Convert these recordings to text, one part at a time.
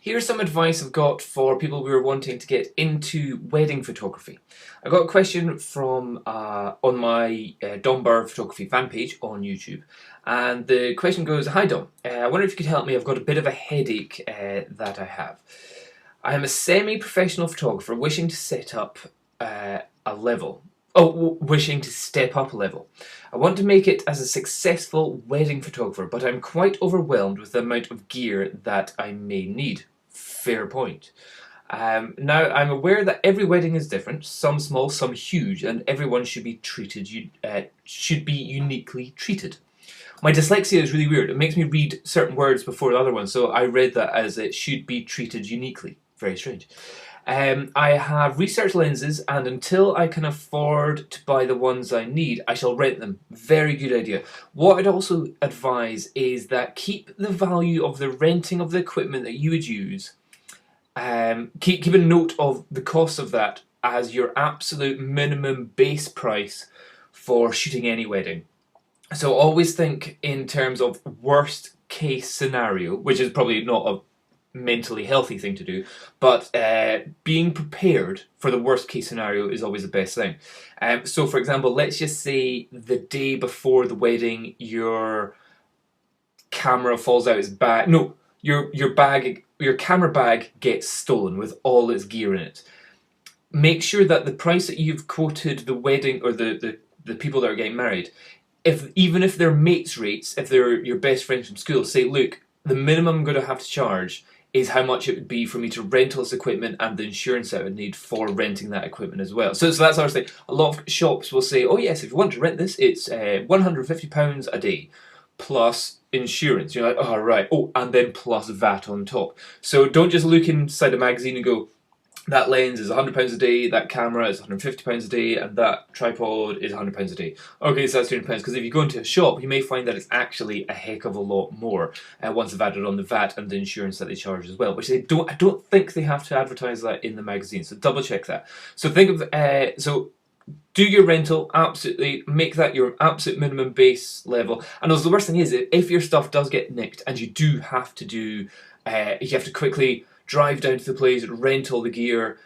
Here's some advice I've got for people who are wanting to get into wedding photography. I got a question from on my Dom Photography fan page on YouTube, and the question goes, "Hi Dom, I wonder if you could help me. I've got a bit of a headache that I have. I am a semi-professional photographer wishing to set up a level. Wishing to step up a level. I want to make it as a successful wedding photographer, but I'm quite overwhelmed with the amount of gear that I may need." Fair point. Now, I'm aware that every wedding is different, some small, some huge, and everyone should be uniquely treated. My dyslexia is really weird. It makes me read certain words before the other ones, so I read that as it should be treated uniquely. Very strange. I have research lenses, and until I can afford to buy the ones I need, I shall rent them. Very good idea. What I'd also advise is that keep the value of the renting of the equipment that you would use. Keep a note of the cost of that as your absolute minimum base price for shooting any wedding. So always think in terms of worst case scenario, which is probably not a mentally healthy thing to do, but being prepared for the worst case scenario is always the best thing. So for example, let's just say the day before the wedding your camera falls out its bag. No, your camera bag gets stolen with all its gear in it. Make sure that the price that you've quoted the wedding or the people that are getting married, even if they're mates rates, if they're your best friends from school, say, look, the minimum I'm going to have to charge is how much it would be for me to rent all this equipment and the insurance I would need for renting that equipment as well. So that's our thing. A lot of shops will say, oh yes, if you want to rent this, it's £150 a day plus insurance. You're like, oh right, oh, and then plus VAT on top. So don't just look inside a magazine and go, that lens is £100 a day, that camera is £150 a day, and that tripod is £100 a day. Okay, so that's £200, because if you go into a shop, you may find that it's actually a heck of a lot more once they've added on the VAT and the insurance that they charge as well, which I don't think they have to advertise that in the magazine, so double check that. So think of, do your rental, absolutely, make that your absolute minimum base level. And also the worst thing is, if your stuff does get nicked and you do have to you have to quickly drive down to the place, rent all the gear,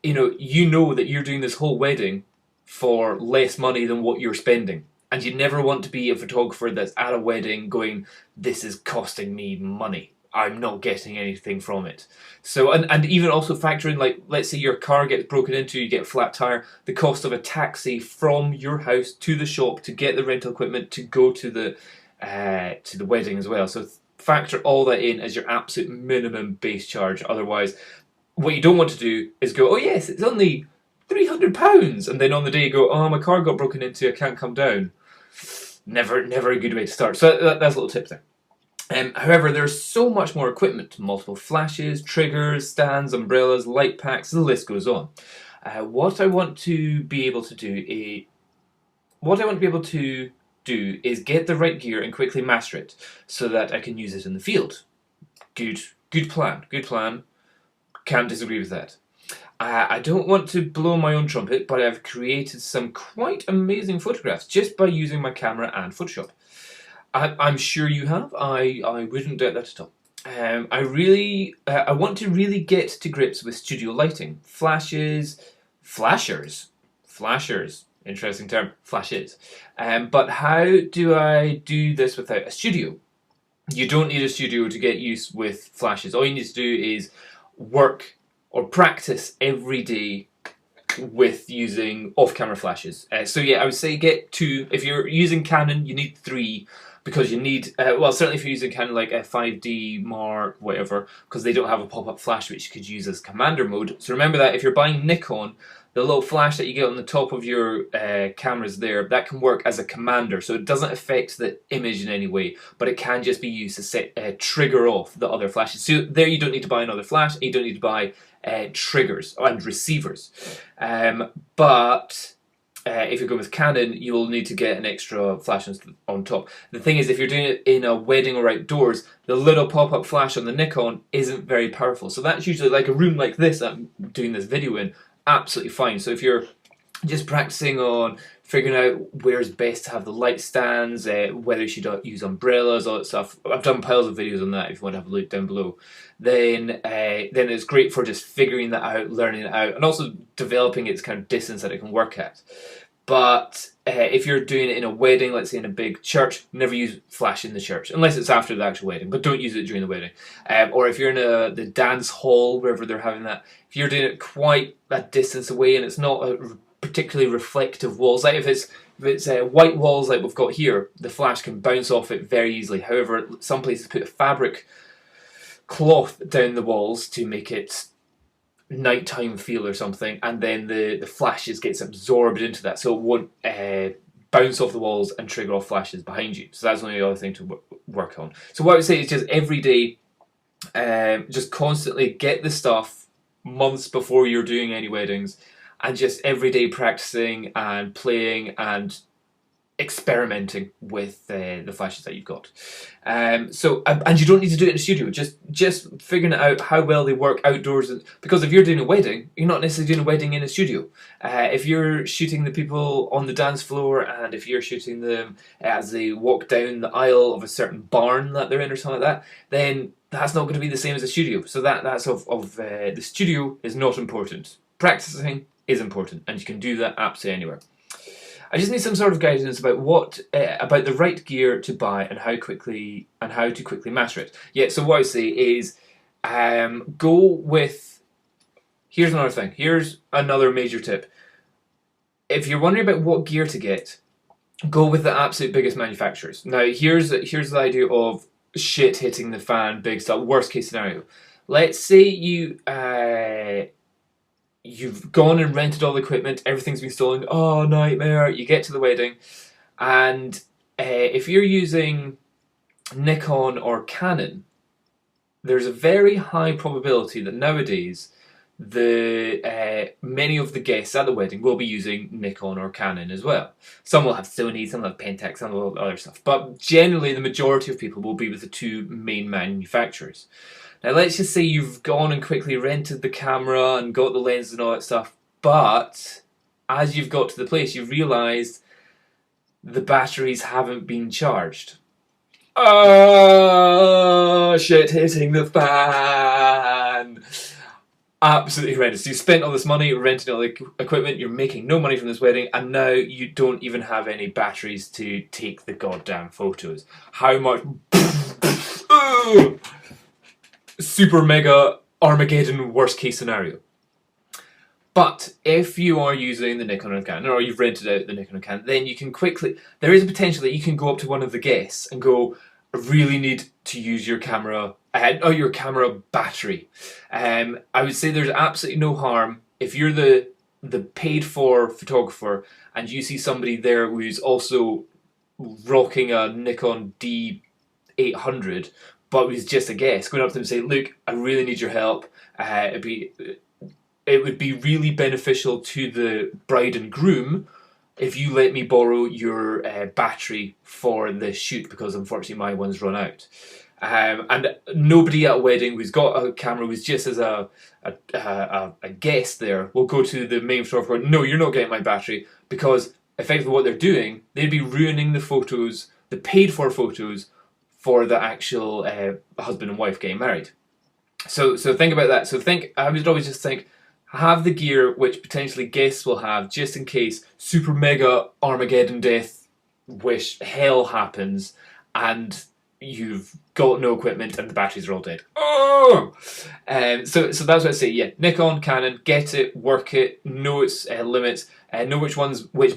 you know that you're doing this whole wedding for less money than what you're spending. And you never want to be a photographer that's at a wedding going, this is costing me money. I'm not getting anything from it. So, and even also factor in, like, let's say your car gets broken into, you get a flat tire, the cost of a taxi from your house to the shop to get the rental equipment to go to the wedding as well. So factor all that in as your absolute minimum base charge. Otherwise, what you don't want to do is go, oh yes, it's only £300, and then on the day you go, oh, my car got broken into, I can't come down. Never a good way to start. So that's a little tip there. However, there's so much more equipment: multiple flashes, triggers, stands, umbrellas, light packs, the list goes on. What I want to be able to do is get the right gear and quickly master it so that I can use it in the field. Good plan. Can't disagree with that. I don't want to blow my own trumpet, but I've created some quite amazing photographs just by using my camera and Photoshop. I'm sure you have. I wouldn't doubt that at all. I want to really get to grips with studio lighting. Flashers, interesting term, flashes. But how do I do this without a studio? You don't need a studio to get used with flashes. All you need to do is work or practice every day with using off-camera flashes. So yeah, I would say get 2. If you're using Canon, you need 3. Because you need, certainly if you're using kind of like a 5D Mark, whatever, because they don't have a pop-up flash which you could use as commander mode. So remember that if you're buying Nikon, the little flash that you get on the top of your cameras there, that can work as a commander. So it doesn't affect the image in any way, but it can just be used to set trigger off the other flashes. So there you don't need to buy another flash, you don't need to buy triggers and receivers. If you're going with Canon, you will need to get an extra flash on top. The thing is, if you're doing it in a wedding or outdoors, the little pop-up flash on the Nikon isn't very powerful. So that's usually like a room like this that I'm doing this video in, absolutely fine. So if you're just practicing on figuring out where's best to have the light stands, whether you should use umbrellas, all that stuff. I've done piles of videos on that if you want to have a look down below. Then it's great for just figuring that out, learning it out, and also developing its kind of distance that it can work at. But if you're doing it in a wedding, let's say in a big church, never use flash in the church, unless it's after the actual wedding, but don't use it during the wedding. Or if you're in the dance hall, wherever they're having that, if you're doing it quite a distance away and it's not a particularly reflective walls, like if it's white walls like we've got here, the flash can bounce off it very easily. However, some places put a fabric cloth down the walls to make it nighttime feel or something, and then the flashes gets absorbed into that, so it won't bounce off the walls and trigger off flashes behind you. So that's the only other thing to work on. So what I would say is just every day, just constantly get the stuff months before you're doing any weddings, and just every day practicing and playing and experimenting with the flashes that you've got. And you don't need to do it in a studio. Just figuring out how well they work outdoors. Because if you're doing a wedding, you're not necessarily doing a wedding in a studio. If you're shooting the people on the dance floor, and if you're shooting them as they walk down the aisle of a certain barn that they're in or something like that, then that's not going to be the same as a studio. So that's the studio is not important. Practicing is important, and you can do that absolutely anywhere. I just need some sort of guidance about about the right gear to buy and how to quickly master it. Yeah, so what I say is go with. Here's another thing. Here's another major tip. If you're wondering about what gear to get, go with the absolute biggest manufacturers. Now, here's the idea of shit hitting the fan, big stuff. Worst case scenario. Let's say you've gone and rented all the equipment, everything's been stolen, oh nightmare, you get to the wedding, and if you're using Nikon or Canon, there's a very high probability that nowadays many of the guests at the wedding will be using Nikon or Canon as well. Some will have Sony, some will have Pentax, some will have other stuff, but generally the majority of people will be with the two main manufacturers. Now let's just say you've gone and quickly rented the camera and got the lens and all that stuff, but as you've got to the place you've realised the batteries haven't been charged. Oh, shit hitting the fan! Absolutely horrendous. You spent all this money renting all the equipment, you're making no money from this wedding, and now you don't even have any batteries to take the goddamn photos. How much... Super mega Armageddon worst case scenario. But if you are using the Nikon or Canon, or you've rented out the Nikon or Canon, then you can there is a potential that you can go up to one of the guests and go, I really need to use your camera, your camera battery. I would say there's absolutely no harm if you're the paid for photographer and you see somebody there who's also rocking a Nikon D800, but was just a guest, going up to them and saying, look, I really need your help. It would be really beneficial to the bride and groom if you let me borrow your battery for this shoot, because unfortunately my one's run out. And nobody at a wedding who's got a camera, who's just as a guest there, will go to the main photographer, no, you're not getting my battery, because effectively what they're doing, they'd be ruining the photos, the paid for photos, for the actual husband and wife getting married. So think about that. I would always just think, have the gear which potentially guests will have, just in case super mega Armageddon death wish hell happens and you've got no equipment and the batteries are all dead. Oh! So that's what I say. Yeah, Nikon, Canon, get it, work it, know its limits, know which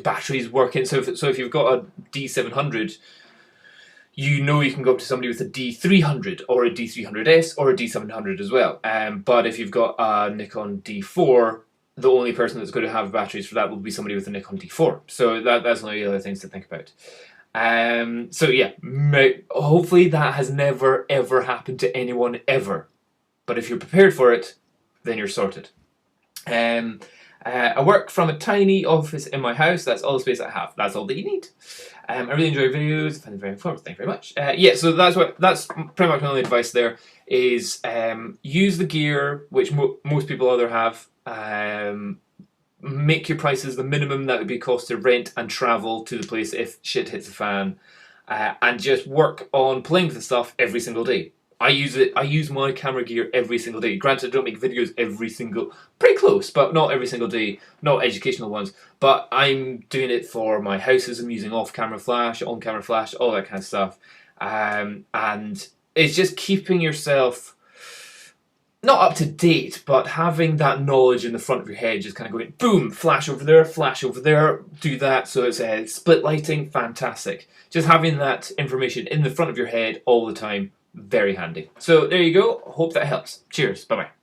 batteries work in. So if you've got a D700, you know you can go up to somebody with a D300 or a D300S or a D700 as well. But if you've got a Nikon D4, the only person that's going to have batteries for that will be somebody with a Nikon D4. So that's one of the other things to think about. So yeah, hopefully that has never ever happened to anyone ever. But if you're prepared for it, then you're sorted. I work from a tiny office in my house. That's all the space I have. That's all that you need. I really enjoy videos. I find them very informative. Thank you very much. Yeah, so that's pretty much my only advice there is use the gear which most people either have. make your prices the minimum that would be cost to rent and travel to the place if shit hits the fan, and just work on playing with the stuff every single day. I use it. I use my camera gear every single day. Granted, I don't make videos every single, pretty close, but not every single day. Not educational ones. But I'm doing it for my houses. I'm using off-camera flash, on-camera flash, all that kind of stuff. And it's just keeping yourself not up to date, but having that knowledge in the front of your head, just kind of going, boom, flash over there, do that. So it's split lighting, fantastic. Just having that information in the front of your head all the time, very handy. So there you go. Hope that helps. Cheers. Bye-bye.